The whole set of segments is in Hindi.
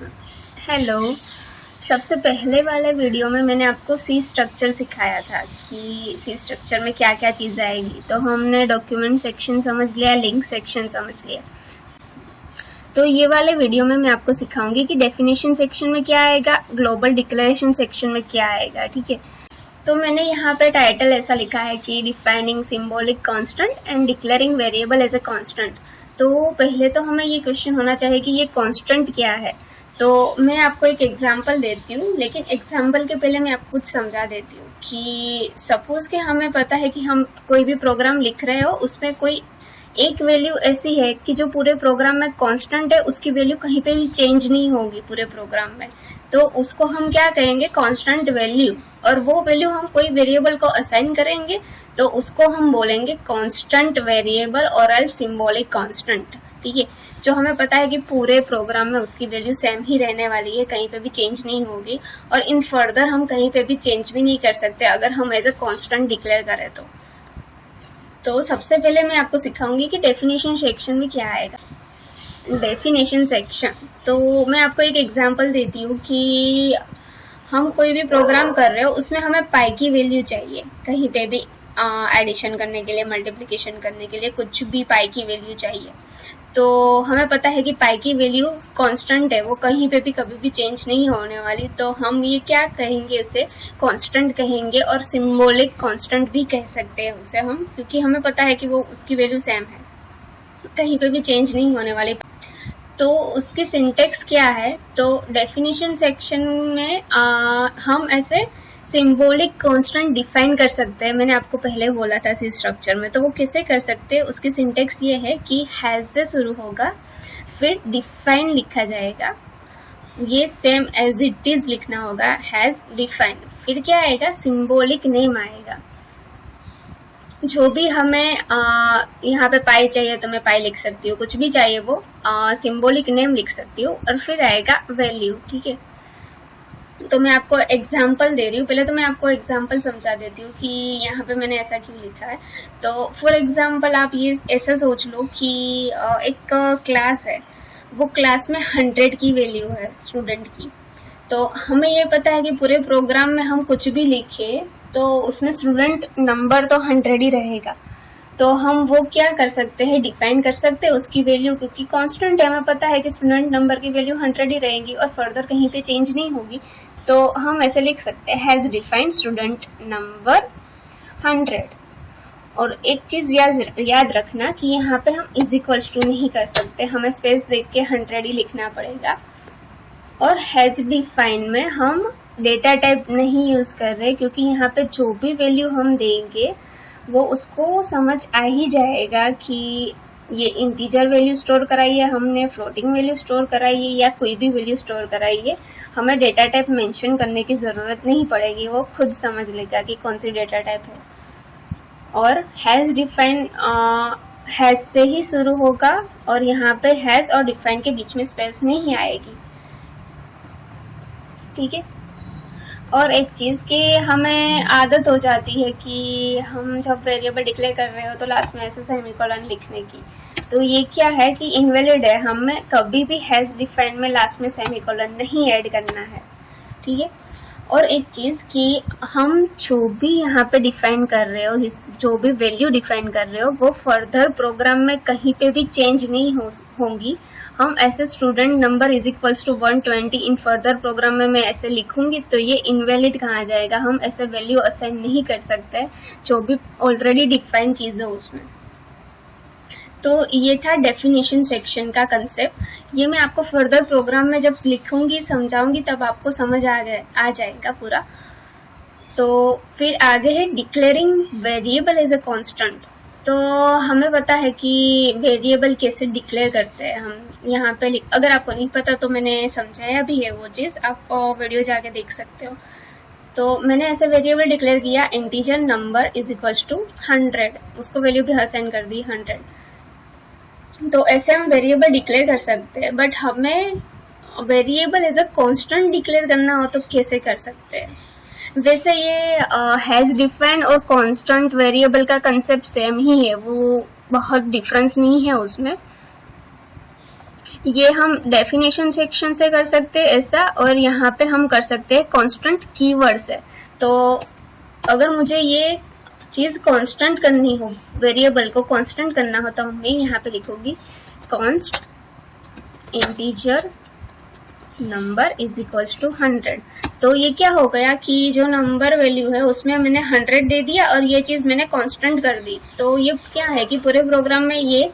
हेलो। सबसे पहले वाले वीडियो में मैंने आपको सी स्ट्रक्चर सिखाया था कि सी स्ट्रक्चर में क्या क्या चीज़ आएगी। तो हमने डॉक्यूमेंट सेक्शन समझ लिया, लिंक सेक्शन समझ लिया। तो ये वाले वीडियो में मैं आपको सिखाऊंगी कि डेफिनेशन सेक्शन में क्या आएगा, ग्लोबल डिक्लेरेशन सेक्शन में क्या आएगा। ठीक है, तो मैंने यहाँ पे टाइटल ऐसा लिखा है कि defining symbolic constant and declaring variable as a constant. तो पहले तो हमें ये क्वेश्चन होना चाहिए कि ये कांस्टेंट क्या है। तो मैं आपको एक एग्जांपल देती हूँ, लेकिन एग्जांपल के पहले मैं आपको कुछ समझा देती हूँ कि सपोज कि हमें पता है कि हम कोई भी प्रोग्राम लिख रहे हो, उसमें कोई एक वैल्यू ऐसी है कि जो पूरे प्रोग्राम में कांस्टेंट है, उसकी वैल्यू कहीं पे भी चेंज नहीं होगी पूरे प्रोग्राम में। तो उसको हम क्या कहेंगे, कांस्टेंट वैल्यू। और वो वैल्यू हम कोई वेरिएबल को असाइन करेंगे तो उसको हम बोलेंगे कांस्टेंट वेरिएबल और एल्स सिंबॉलिक कांस्टेंट। ठीक है, जो हमें पता है कि पूरे प्रोग्राम में उसकी वैल्यू सेम ही रहने वाली है, कहीं पे भी चेंज नहीं होगी और इन फर्दर हम कहीं पे भी चेंज भी नहीं कर सकते अगर हम एज अ कांस्टेंट डिक्लेयर करें तो सबसे पहले मैं आपको सिखाऊंगी कि डेफिनेशन सेक्शन में क्या आएगा। डेफिनेशन सेक्शन, तो मैं आपको एक एग्जांपल देती हूँ कि हम कोई भी प्रोग्राम कर रहे हो, उसमें हमें पाई की वैल्यू चाहिए कहीं पे भी एडिशन करने के लिए, मल्टीप्लिकेशन करने के लिए, कुछ भी पाई की वैल्यू चाहिए। तो हमें पता है कि पाई की वैल्यू कांस्टेंट है, वो कहीं पे भी कभी भी चेंज नहीं होने वाली। तो हम ये क्या कहेंगे, उसे कांस्टेंट कहेंगे और सिंबॉलिक कांस्टेंट भी कह सकते हैं उसे हम, क्योंकि हमें पता है कि वो उसकी वैल्यू सेम है, कहीं पे भी चेंज नहीं होने वाली। तो उसकी सिंटेक्स क्या है, तो डेफिनेशन सेक्शन में हम ऐसे सिंबॉलिक कांस्टेंट डिफाइन कर सकते हैं। मैंने आपको पहले बोला था सी स्ट्रक्चर में, तो वो कैसे कर सकते हैं, उसकी सिंटेक्स ये है कि हैज से शुरू होगा, फिर डिफाइन लिखा जाएगा, ये सेम एज इट इज लिखना होगा, हैज डिफाइन, फिर क्या आएगा, सिंबॉलिक नेम आएगा। जो भी हमें यहाँ पे पाई चाहिए तो मैं पाई लिख सकती हूँ, कुछ भी चाहिए वो सिंबॉलिक नेम लिख सकती हूँ, और फिर आएगा वैल्यू। ठीक है, तो मैं आपको एग्जाम्पल दे रही हूँ। पहले तो मैं आपको एग्जाम्पल समझा देती हूँ कि यहाँ पे मैंने ऐसा क्यों लिखा है। तो फॉर एग्जाम्पल आप ये ऐसा सोच लो कि एक क्लास है, वो क्लास में 100 की वैल्यू है स्टूडेंट की। तो हमें ये पता है कि पूरे प्रोग्राम में हम कुछ भी लिखे तो उसमें स्टूडेंट नंबर तो 100 ही रहेगा। तो हम वो क्या कर सकते हैं, डिफाइन कर सकते हैं उसकी वैल्यू, क्योंकि कांस्टेंट है, हमें पता है कि स्टूडेंट नंबर की वैल्यू 100 ही रहेगी और फर्दर कहीं पे चेंज नहीं होगी। तो हम ऐसे लिख सकते हैं, हैज डिफाइंड स्टूडेंट नंबर 100। और एक चीज याद रखना कि यहाँ पे हम इज इक्वल्स टू नहीं कर सकते, हमें स्पेस देख के 100 ही लिखना पड़ेगा। और हैज डिफाइन में हम डेटा टाइप नहीं यूज कर रहे, क्योंकि यहाँ पे जो भी वैल्यू हम देंगे वो उसको समझ आ ही जाएगा कि ये इंटीजर वैल्यू स्टोर कराई है हमने, फ्लोटिंग वैल्यू स्टोर कराई है, या कोई भी वैल्यू स्टोर कराई है। हमें डेटा टाइप मेंशन करने की जरूरत नहीं पड़ेगी, वो खुद समझ लेगा कि कौन सी डेटा टाइप है। और हैज डिफाइन हैज से ही शुरू होगा और यहाँ पे हैज और डिफाइन के बीच में स्पेस नहीं आएगी। ठीक है, और एक चीज कि हमें आदत हो जाती है कि हम जब वेरिएबल डिक्लेयर कर रहे हो तो लास्ट में ऐसे सेमीकोलन लिखने की, तो ये क्या है कि इनवैलिड है, हमें कभी भी हैज डिफाइन में लास्ट में सेमीकोलन नहीं ऐड करना है। ठीक है, और एक चीज कि हम जो भी यहाँ पे डिफाइन कर रहे हो, जो भी वैल्यू डिफाइन कर रहे हो, वो फर्दर प्रोग्राम में कहीं पे भी चेंज नहीं होंगी। हम ऐसे student number is equals to 120 in further program में मैं ऐसे लिखूंगी तो ये इनवैलिड कहा जाएगा, हम ऐसे वैल्यू असाइन नहीं कर सकते जो भी ऑलरेडी डिफाइन चीज हो उसमें। तो ये था डेफिनेशन सेक्शन का कंसेप्ट। ये मैं आपको फर्दर प्रोग्राम में जब लिखूंगी, समझाऊंगी, तब आपको समझ आ जाएगा पूरा। तो फिर आगे है declaring variable as a constant. तो हमें पता है कि वेरिएबल कैसे डिक्लेयर करते हैं हम। यहाँ पे अगर आपको नहीं पता तो मैंने समझाया भी है वो चीज़, आप वीडियो जाके देख सकते हो। तो मैंने ऐसे वेरिएबल डिक्लेयर किया, integer number is equals to 100, उसको वैल्यू भी असाइन कर दी 100। तो ऐसे हम वेरिएबल डिक्लेयर कर सकते हैं, बट हमें variable as a constant declare करना हो तो कैसे कर सकते हैं। वैसे ये हैज डिफाइन और कांस्टेंट वेरिएबल का कंसेप्ट सेम ही है, वो बहुत डिफरेंस नहीं है उसमें। ये हम डेफिनेशन सेक्शन से कर सकते हैं ऐसा, और यहाँ पे हम कर सकते हैं कांस्टेंट कीवर्ड से। तो अगर मुझे ये चीज कांस्टेंट करनी हो, वेरिएबल को कांस्टेंट करना हो, तो मैं यहाँ पे लिखूंगी const integer number is equals to 100। तो ये क्या हो गया कि जो नंबर वैल्यू है उसमें मैंने 100 दे दिया और ये चीज मैंने कांस्टेंट कर दी। तो ये क्या है कि पूरे प्रोग्राम में ये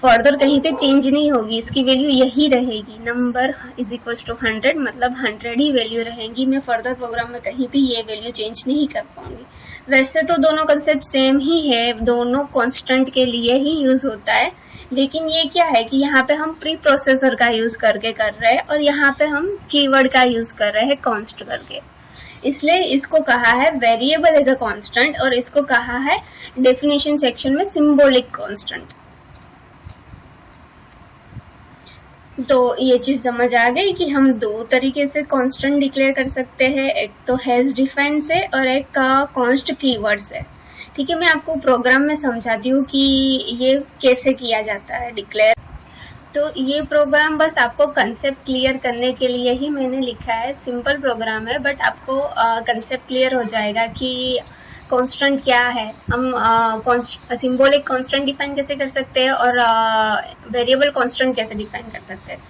फर्दर कहीं पे चेंज नहीं होगी, इसकी वैल्यू यही रहेगी, नंबर इज इक्वल्स टू 100, मतलब 100 ही वैल्यू रहेंगी। मैं फर्दर प्रोग्राम में कहीं भी ये वैल्यू चेंज नहीं कर पाऊंगी। वैसे तो दोनों कंसेप्ट सेम ही है, दोनों कांस्टेंट के लिए ही यूज होता है, लेकिन ये क्या है कि यहाँ पे हम प्री प्रोसेसर का यूज करके कर रहे हैं और यहाँ पे हम कीवर्ड का यूज कर रहे हैं कांस्ट करके। इसलिए इसको कहा है वेरिएबल एज अ कांस्टेंट और इसको कहा है डेफिनेशन सेक्शन में सिंबॉलिक कांस्टेंट। तो ये चीज समझ आ गई कि हम दो तरीके से कांस्टेंट डिक्लेयर कर सकते हैं, एक तो हैज डिफाइंड से और एक कांस्ट कीवर्ड से। ठीक है, मैं आपको प्रोग्राम में समझाती हूँ कि ये कैसे किया जाता है डिक्लेयर। तो ये प्रोग्राम बस आपको कंसेप्ट क्लियर करने के लिए ही मैंने लिखा है, सिंपल प्रोग्राम है, बट आपको कंसेप्ट क्लियर हो जाएगा कि कांस्टेंट क्या है, हम सिंबॉलिक कांस्टेंट डिफाइन कैसे कर सकते हैं और वेरिएबल कांस्टेंट कैसे डिफाइन कर सकते हैं।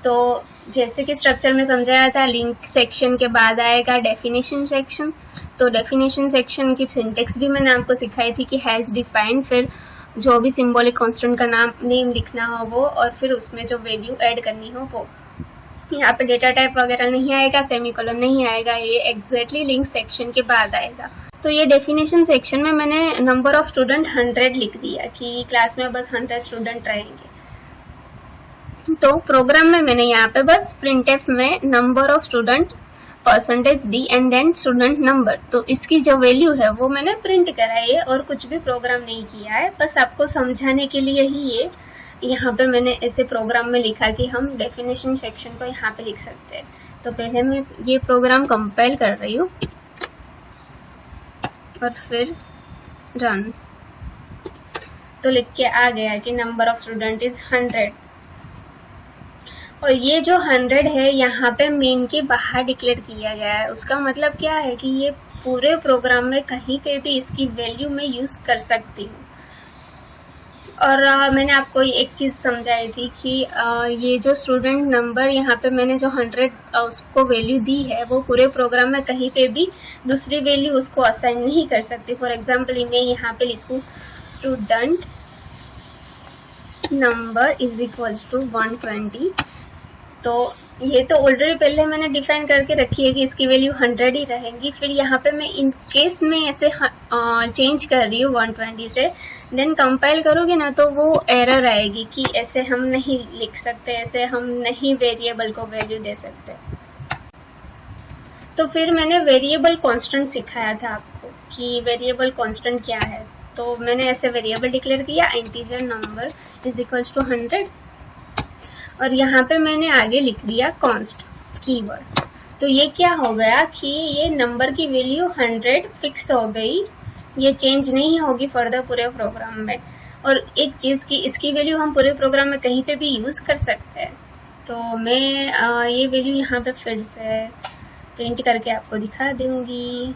तो जैसे कि स्ट्रक्चर में समझाया था, लिंक सेक्शन के बाद आएगा डेफिनेशन सेक्शन। तो डेफिनेशन सेक्शन की सिंटेक्स भी मैंने आपको सिखाई थी कि हैज डिफाइंड, फिर जो भी सिंबॉलिक कांस्टेंट का नेम लिखना हो वो, और फिर उसमें जो वैल्यू ऐड करनी हो वो। यहाँ पे डेटा टाइप वगैरह नहीं आएगा, सेमीकोलन नहीं आएगा, ये एग्जैक्टली लिंक सेक्शन के बाद आएगा। तो ये डेफिनेशन सेक्शन में मैंने नंबर ऑफ स्टूडेंट 100 लिख दिया कि क्लास में बस 100 स्टूडेंट रहेंगे। तो प्रोग्राम में मैंने यहाँ पे बस प्रिंटफ में number of student %d and then student number, तो इसकी जो वैल्यू है वो मैंने प्रिंट कराई है और कुछ भी प्रोग्राम नहीं किया है, बस आपको समझाने के लिए ही ये यहाँ पे मैंने ऐसे प्रोग्राम में लिखा कि हम डेफिनेशन सेक्शन को यहाँ पे लिख सकते हैं। तो पहले मैं ये प्रोग्राम कंपाइल कर रही हूँ और फिर रन। तो लिख के आ गया कि नंबर ऑफ स्टूडेंट इज 100, और ये जो 100 है यहाँ पे मेन के बाहर डिक्लेयर किया गया है। उसका मतलब क्या है कि ये पूरे प्रोग्राम में कहीं पे भी इसकी वैल्यू मैं यूज कर सकती हूँ। और मैंने आपको एक चीज समझाई थी कि ये जो स्टूडेंट नंबर यहाँ पे मैंने जो 100 उसको वैल्यू दी है, वो पूरे प्रोग्राम में कहीं पे भी दूसरी वैल्यू उसको असाइन नहीं कर सकती। फॉर एग्जाम्पल मैं यहाँ पे लिखूँ student number is equals to 120, तो ये तो ऑलरेडी पहले मैंने डिफाइन करके रखी है कि इसकी वैल्यू 100 ही रहेंगी। फिर यहाँ पे मैं इन केस में ऐसे चेंज कर रही हूँ 120 से, देन कंपाइल करोगे ना तो वो एरर आएगी कि ऐसे हम नहीं लिख सकते, ऐसे हम नहीं वेरिएबल को वैल्यू दे सकते। तो फिर मैंने वेरिएबल कांस्टेंट सिखाया था आपको कि वेरिएबल कांस्टेंट क्या है। तो मैंने ऐसे वेरिएबल डिक्लेयर किया integer number is equals to 100, और यहाँ पे मैंने आगे लिख दिया कॉन्स्ट कीवर्ड। तो ये क्या हो गया कि ये नंबर की वैल्यू 100 फिक्स हो गई, ये चेंज नहीं होगी फर्दर पूरे प्रोग्राम में। और एक चीज की इसकी वैल्यू हम पूरे प्रोग्राम में कहीं पे भी यूज कर सकते हैं। तो मैं ये वैल्यू यहाँ पे फिर से प्रिंट करके आपको दिखा दूंगी।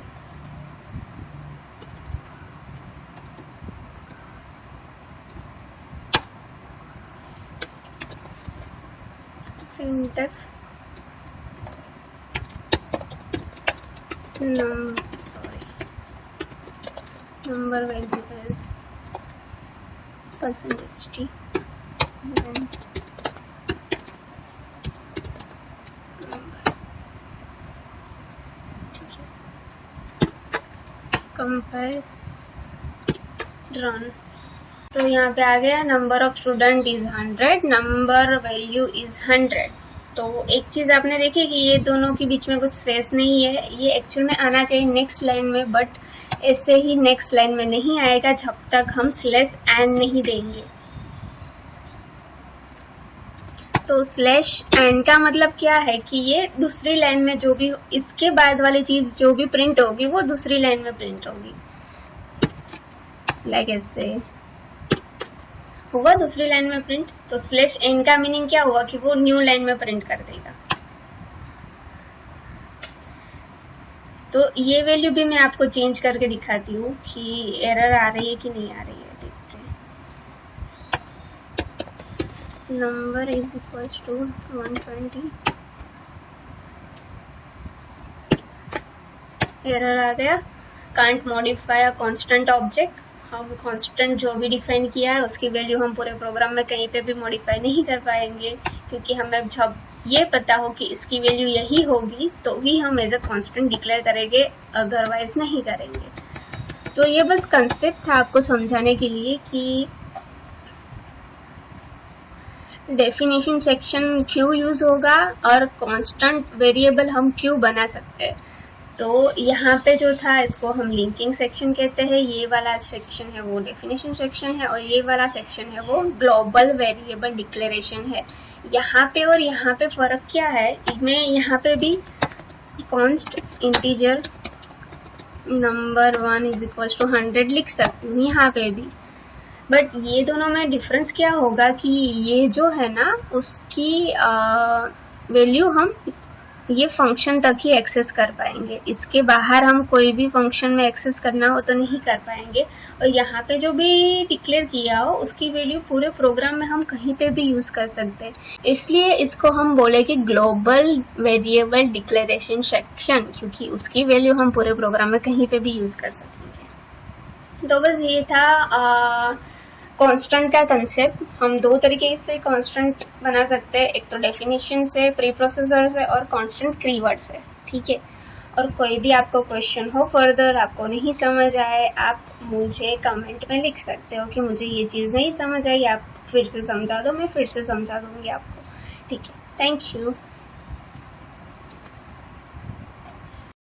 printf number value is %t, then compare run। तो यहाँ पे आ गया number of student is 100, number value is 100। तो एक चीज आपने देखी कि ये दोनों के बीच में कुछ स्पेस नहीं है, ये एक्चुअल में आना चाहिए नेक्स्ट लाइन में, बट ऐसे ही नेक्स्ट लाइन में नहीं आएगा जब तक हम /n नहीं देंगे। तो /n का मतलब क्या है कि ये दूसरी लाइन में जो भी इसके बाद वाली चीज जो भी प्रिंट होगी वो दूसरी लाइन में प्रिंट होगी, लाइक ऐसे। हुआ दूसरी लाइन में प्रिंट, तो स्लैश एन का मीनिंग क्या हुआ कि वो न्यू लाइन में प्रिंट कर देगा। तो ये वैल्यू भी मैं आपको चेंज करके दिखाती हूँ कि एरर आ रही है कि नहीं आ रही है। देखते हैं, number is equals to 120, error आ गया, can't modify a constant object. हम कांस्टेंट जो भी डिफाइन किया है उसकी वैल्यू हम पूरे प्रोग्राम में कहीं पे भी मॉडिफाई नहीं कर पाएंगे, क्योंकि हमें जब ये पता हो कि इसकी वैल्यू यही होगी तो ही हम एज अ कांस्टेंट डिक्लेयर करेंगे, अदरवाइज नहीं करेंगे। तो ये बस कंसेप्ट था आपको समझाने के लिए कि डेफिनेशन सेक्शन क्यों यूज होगा और कांस्टेंट वेरिएबल हम क्यों बना सकते हैं। तो यहाँ पे जो था इसको हम लिंकिंग सेक्शन कहते हैं, ये वाला सेक्शन है वो डेफिनेशन सेक्शन है, और ये वाला सेक्शन है वो ग्लोबल वेरिएबल डिक्लेरेशन है। यहाँ पे और यहाँ पे फर्क क्या है, मैं यहाँ पे भी const integer number 1 is equal to 100 लिख सकती हूँ यहाँ पे भी, बट ये दोनों में डिफरेंस क्या होगा कि ये जो है ना उसकी वैल्यू हम ये फंक्शन तक ही एक्सेस कर पाएंगे, इसके बाहर हम कोई भी फंक्शन में एक्सेस करना हो तो नहीं कर पाएंगे। और यहाँ पे जो भी डिक्लेयर किया हो उसकी वैल्यू पूरे प्रोग्राम में हम कहीं पे भी यूज कर सकते हैं, इसलिए इसको हम बोले कि ग्लोबल वेरिएबल डिक्लेरेशन सेक्शन, क्योंकि उसकी वैल्यू हम पूरे प्रोग्राम में कहीं पे भी यूज कर सकेंगे। तो बस ये था कांस्टेंट का कंसेप्ट। हम दो तरीके से कांस्टेंट बना सकते हैं, एक तो डेफिनेशन से, प्री प्रोसेसर से, और कांस्टेंट कीवर्ड से, ठीक है। और कोई भी आपको क्वेश्चन हो फर्दर, आपको नहीं समझ आए, आप मुझे कमेंट में लिख सकते हो कि मुझे ये चीज़ नहीं समझ आई, आप फिर से समझा दो, मैं फिर से समझा दूंगी आपको, ठीक है। Thank you.